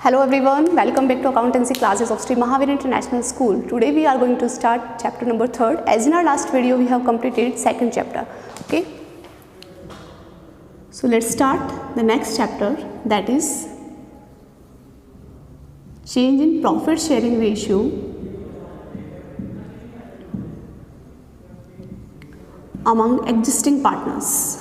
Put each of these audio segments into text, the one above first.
Hello everyone, welcome back to accountancy classes of Sri Mahavir International School. Today we are going to start chapter number 3rd. As in our last video we have completed second chapter. Okay. So let's start the next chapter, that is change in profit sharing ratio among existing partners.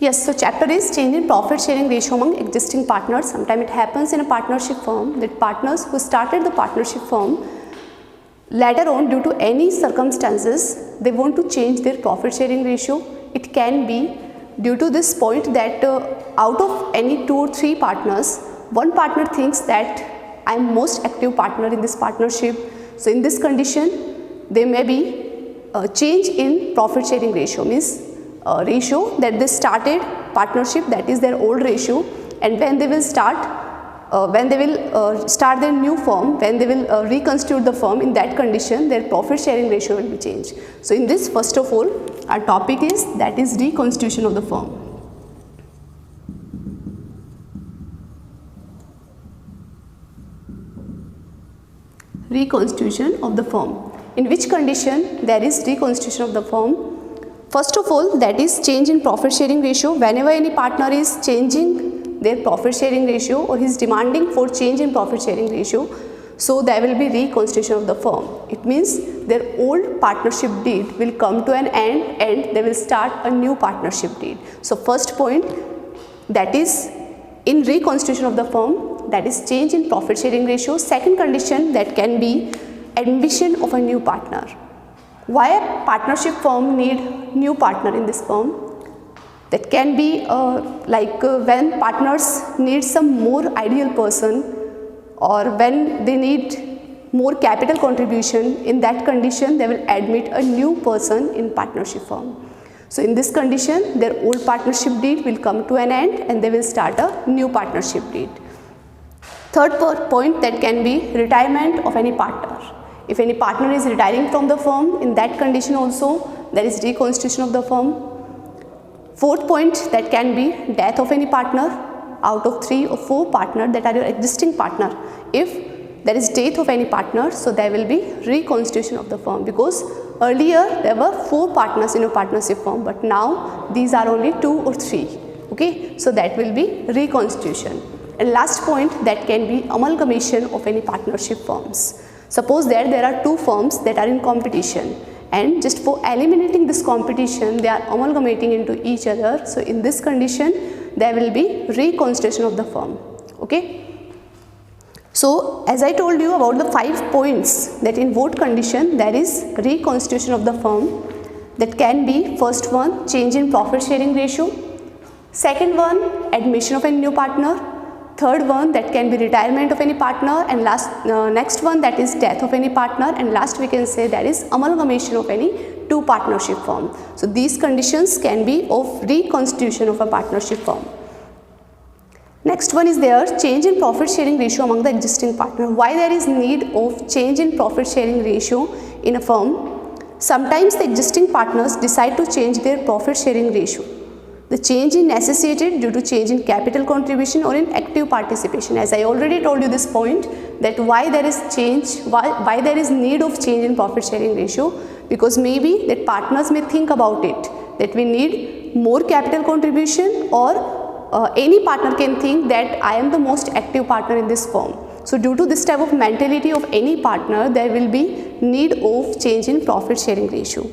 Yes, so chapter is change in profit sharing ratio among existing partners. Sometimes it happens in a partnership firm that partners who started the partnership firm later on due to any circumstances they want to change their profit sharing ratio. It can be due to this point that out of any 2 or 3 partners, one partner thinks that I am most active partner in this partnership. So in this condition there may be a change in profit sharing ratio, means ratio that they started partnership, that is their old ratio, and when they will start their new firm, when they will reconstitute the firm, in that condition their profit sharing ratio will be changed. So in this, first of all, our topic is that is reconstitution of the firm. Reconstitution of the firm. In which condition there is reconstitution of the firm? First of all, that is change in profit sharing ratio. Whenever any partner is changing their profit sharing ratio or is demanding for change in profit sharing ratio, so there will be reconstitution of the firm. It means their old partnership deed will come to an end and they will start a new partnership deed. So first point, that is in reconstitution of the firm, that is change in profit sharing ratio. Second condition, that can be admission of a new partner. Why a partnership firm need new partner in this firm? That can be when partners need some more ideal person, or when they need more capital contribution. In that condition they will admit a new person in partnership firm. So in this condition their old partnership deed will come to an end and they will start a new partnership deed. Third point, that can be retirement of any partner. If any partner is retiring from the firm, in that condition also there is reconstitution of the firm. Fourth point, that can be death of any partner. Out of 3 or 4 partners that are your existing partner, if there is death of any partner, so there will be reconstitution of the firm, because earlier there were 4 partners in a partnership firm, but now these are only 2 or 3. Okay, so that will be reconstitution. And last point, that can be amalgamation of any partnership firms. Suppose that there are 2 firms that are in competition, and just for eliminating this competition they are amalgamating into each other. So in this condition there will be reconstitution of the firm. Okay. So as I told you about the 5 points, that in what condition there is reconstitution of the firm, that can be first one, change in profit sharing ratio. Second one, admission of a new partner. Third one, that can be retirement of any partner, and next one, that is death of any partner, and last we can say that is amalgamation of any 2 partnership firm. So these conditions can be of reconstitution of a partnership firm. Next one is there, change in profit sharing ratio among the existing partner. Why there is need of change in profit sharing ratio in a firm? Sometimes the existing partners decide to change their profit sharing ratio. The change is necessitated due to change in capital contribution or in active participation. As I already told you this point, that why there is change, why there is need of change in profit sharing ratio, because maybe that partners may think about it, that we need more capital contribution, or any partner can think that I am the most active partner in this firm. So due to this type of mentality of any partner, there will be need of change in profit sharing ratio.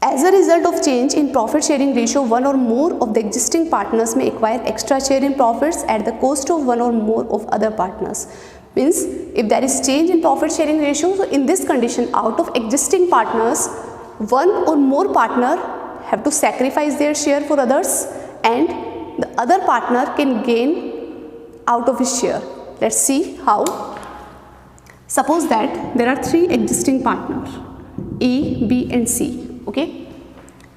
As a result of change in profit sharing ratio, one or more of the existing partners may acquire extra share in profits at the cost of one or more of other partners. Means if there is change in profit sharing ratio, so in this condition out of existing partners, one or more partner have to sacrifice their share for others, and the other partner can gain out of his share. Let's see how. Suppose that there are 3 existing partners, A, B and C. Okay,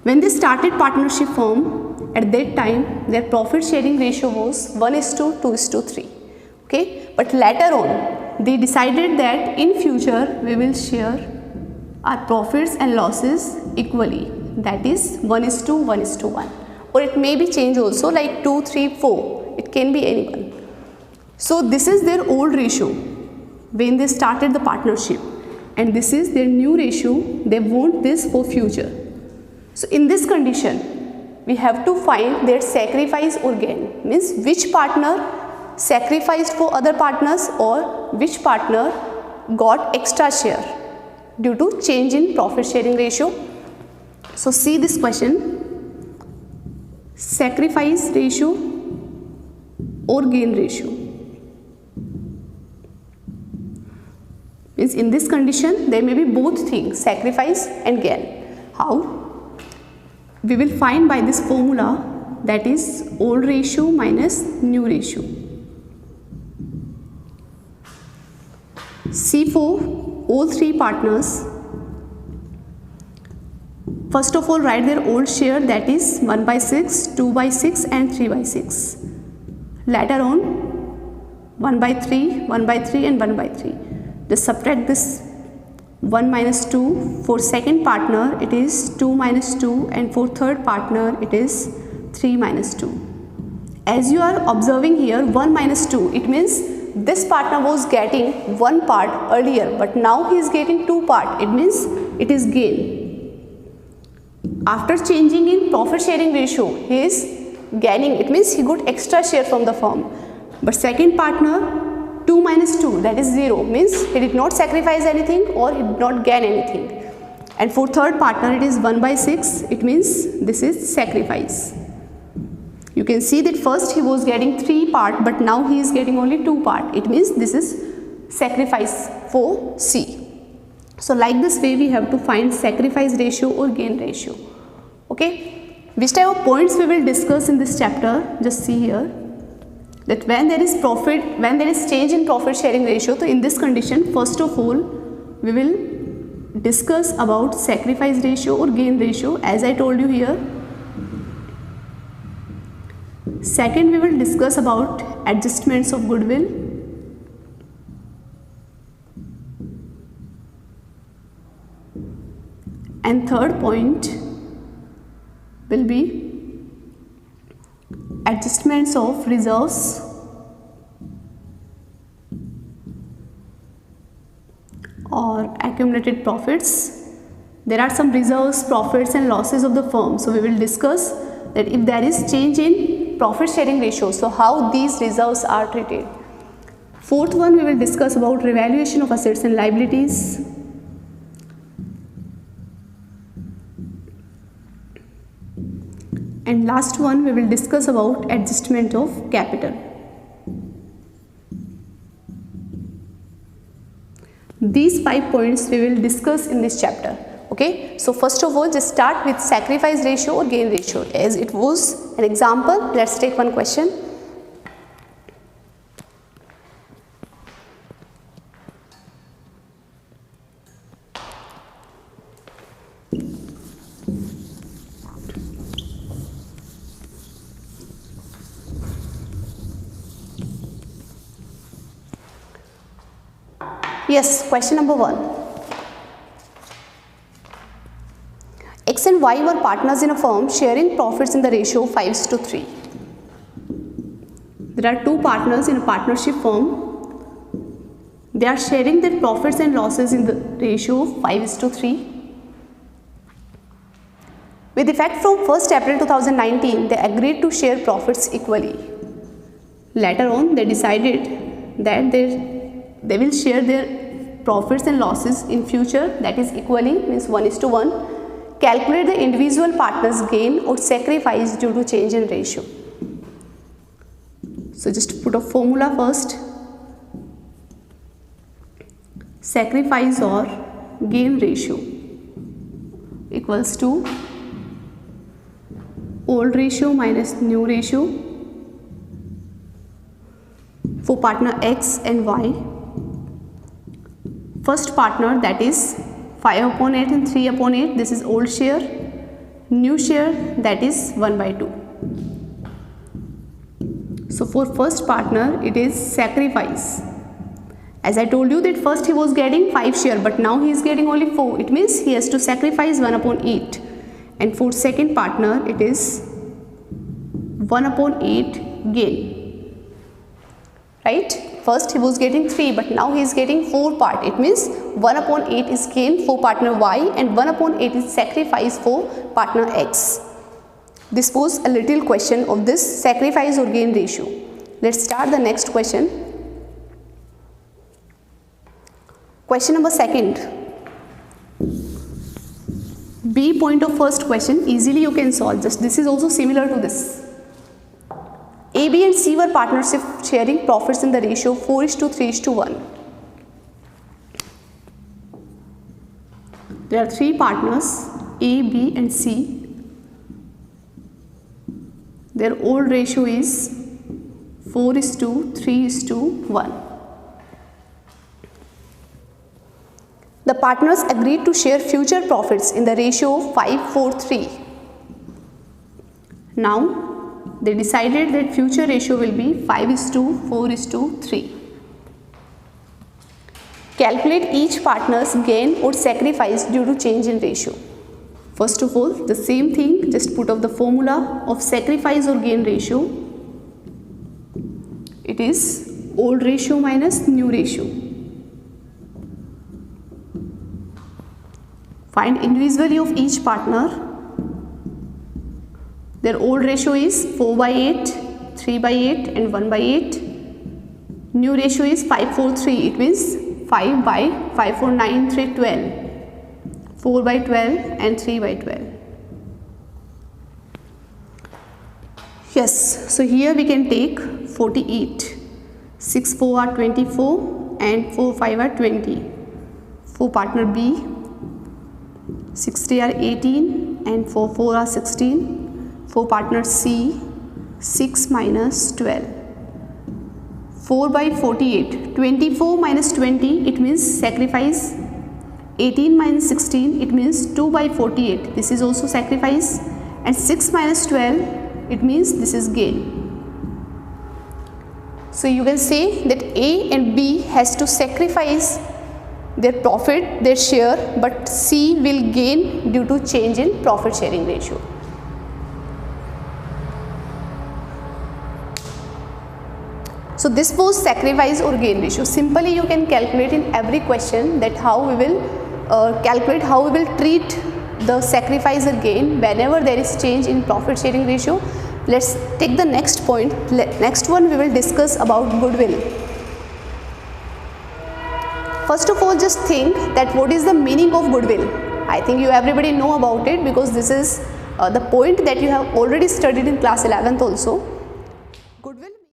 when they started partnership firm, at that time their profit sharing ratio was 1:2:3. Okay, but later on they decided that in future we will share our profits and losses equally, that is 1:1, or it may be changed also like 2, 3, 4, it can be anyone. So this is their old ratio when they started the partnership, and this is their new ratio. They want this for future. So in this condition we have to find their sacrifice or gain, means which partner sacrificed for other partners or which partner got extra share due to change in profit sharing ratio. So see this question, sacrifice ratio or gain ratio, means in this condition there may be both things, sacrifice and gain. How? We will find by this formula, that is old ratio minus new ratio. See, for all three partners, first of all write their old share, that is 1/6, 2/6 and 3/6. Later on 1/3, 1/3 and 1/3. Just subtract this 1 minus 2. For second partner it is 2 minus 2, and for third partner it is 3 minus 2. As you are observing here, 1 minus 2, it means this partner was getting one part earlier, but now he is getting two part, it means it is gain. After changing in profit sharing ratio, he is gaining, it means he got extra share from the firm. But second partner, 2 minus 2, that is 0, means he did not sacrifice anything or he did not gain anything. And for third partner it is 1/6, it means this is sacrifice. You can see that first he was getting 3 part, but now he is getting only 2 part, it means this is sacrifice for C. So like this way we have to find sacrifice ratio or gain ratio. Okay, which type of points we will discuss in this chapter, just see here. That when there is change in profit sharing ratio, so in this condition first of all we will discuss about sacrifice ratio or gain ratio, as I told you here. Second, we will discuss about adjustments of goodwill. And third point will be adjustments of reserves or accumulated profits. There are some reserves, profits and losses of the firm. So we will discuss that if there is change in profit sharing ratio, so how these reserves are treated. Fourth one, we will discuss about revaluation of assets and liabilities. And last one, we will discuss about adjustment of capital. These 5 points we will discuss in this chapter. Okay, so first of all, just start with sacrifice ratio or gain ratio, as it was an example. Let's take one question. Yes, question number 1. X and Y were partners in a firm sharing profits in the ratio 5:3. There are two partners in a partnership firm. They are sharing their profits and losses in the ratio 5:3. With effect from 1st April 2019, they agreed to share profits equally. Later on, they decided that they will share their profits and losses in future, that is equally, means 1:1. Calculate the individual partner's gain or sacrifice due to change in ratio. So just put a formula first. Sacrifice or gain ratio equals to old ratio minus new ratio for partner X and Y. First partner, that is 5/8 and 3/8, this is old share. New share, that is 1/2. So for first partner it is sacrifice. As I told you that first he was getting 5 share, but now he is getting only 4. It means he has to sacrifice 1/8. And for second partner it is 1/8 gain. Right? First he was getting 3, but now he is getting 4 part. It means 1/8 is gain for partner Y and 1/8 is sacrifice for partner X. This was a little question of this sacrifice or gain ratio. Let's start the next question. Question number 2. B point of first question, easily you can solve. Just this is also similar to this. A, B and C were partnership sharing profits in the ratio 4:3:1. There are 3 partners, A, B and C. Their old ratio is 4:3:1. The partners agreed to share future profits in the ratio 5:3. Now they decided that future ratio will be 5:4:3. Calculate each partner's gain or sacrifice due to change in ratio. First of all, the same thing, just put up the formula of sacrifice or gain ratio. It is old ratio minus new ratio. Find individually of each partner. Their old ratio is 4/8, 3/8 and 1/8. New ratio is 5:4:3. It means 5/5, 4, 9, 3, 12. 4/12 and 3/12. Yes, so here we can take 48. 6 4 are 24 and 4 5 are 20. For partner B, 60 are 18 and 4 4 are 16. For partner C, 6 minus 12. 4/48. 24 minus 20, it means sacrifice. 18 minus 16, it means 2/48. This is also sacrifice. And 6 minus 12, it means this is gain. So you can say that A and B has to sacrifice their profit, their share, but C will gain due to change in profit sharing ratio. So this was sacrifice or gain ratio. Simply you can calculate in every question that how we will calculate, how we will treat the sacrifice or gain whenever there is change in profit sharing ratio. Let's take the next point. Next one we will discuss about goodwill. First of all, just think that what is the meaning of goodwill. I think you everybody know about it because this is the point that you have already studied in class 11th also. Goodwill